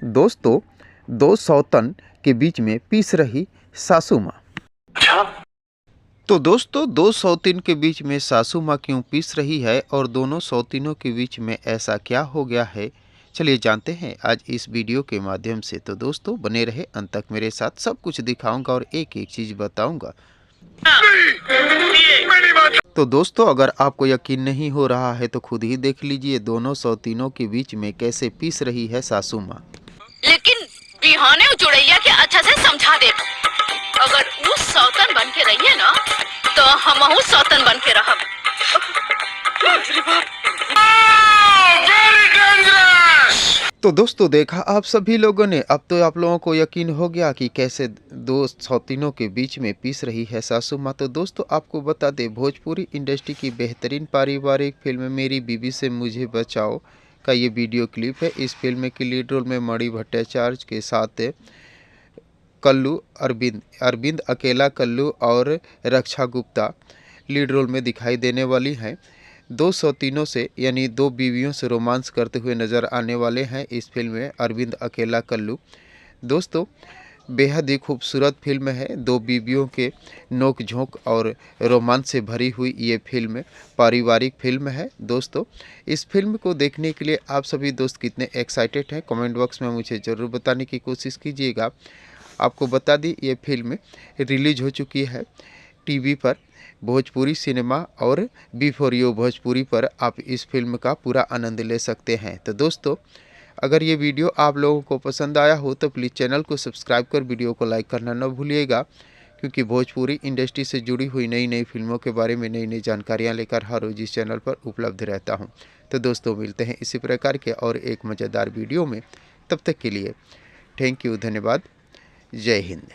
दोस्तों, दो सौतन के बीच में पीस रही सासू माँ। तो दोस्तों, दो सौतीन के बीच में सासू माँ क्यों पीस रही है और दोनों सौतीनों के बीच में ऐसा क्या हो गया है, चलिए जानते हैं आज इस वीडियो के माध्यम से। तो दोस्तों, बने रहे अंत तक मेरे साथ, सब कुछ दिखाऊंगा और एक एक चीज़ बताऊंगा। तो दोस्तों, अगर आपको यकीन नहीं हो रहा है तो खुद ही देख लीजिए दोनों सौतीनों के बीच में कैसे पीस रही है सासू माँ। लेकिन बिहाने चुड़ैया के अच्छा से समझा दे, अगर वो सौतन बन के रहिए ना तो हमहू सौतन बन के रहब। तो दोस्तों, देखा आप सभी लोगों ने, अब तो आप लोगों को यकीन हो गया कि कैसे दो सौतीनों के बीच में पीस रही है सासू माँ। तो दोस्तों, आपको बता दें, भोजपुरी इंडस्ट्री की बेहतरीन पारिवारिक फिल्म मेरी बीवी से मुझे बचाओ का ये वीडियो क्लिप है। इस फिल्म के लीड रोल में मणि भट्टाचार्य के साथ कल्लू अरविंद अकेला कल्लू और रक्षा गुप्ता लीड रोल में दिखाई देने वाली हैं। दो सौतीनों से यानी दो बीवियों से रोमांस करते हुए नज़र आने वाले हैं इस फिल्म में अरविंद अकेला कल्लू। दोस्तों, बेहद ही खूबसूरत फिल्म है। दो बीवियों के नोक झोंक और रोमांस से भरी हुई ये फिल्म पारिवारिक फिल्म है। दोस्तों, इस फिल्म को देखने के लिए आप सभी दोस्त कितने एक्साइटेड हैं, कमेंट बॉक्स में मुझे ज़रूर बताने की कोशिश कीजिएगा। आपको बता दी, ये फिल्म रिलीज हो चुकी है टीवी पर, भोजपुरी सिनेमा और बी4U भोजपुरी पर आप इस फिल्म का पूरा आनंद ले सकते हैं। तो दोस्तों, अगर ये वीडियो आप लोगों को पसंद आया हो तो प्लीज़ चैनल को सब्सक्राइब कर वीडियो को लाइक करना न भूलिएगा, क्योंकि भोजपुरी इंडस्ट्री से जुड़ी हुई नई नई फिल्मों के बारे में नई नई जानकारियाँ लेकर हर रोज़ इस चैनल पर उपलब्ध रहता हूँ। तो दोस्तों, मिलते हैं इसी प्रकार के और एक मज़ेदार वीडियो में। तब तक के लिए थैंक यू, धन्यवाद, जय हिंद।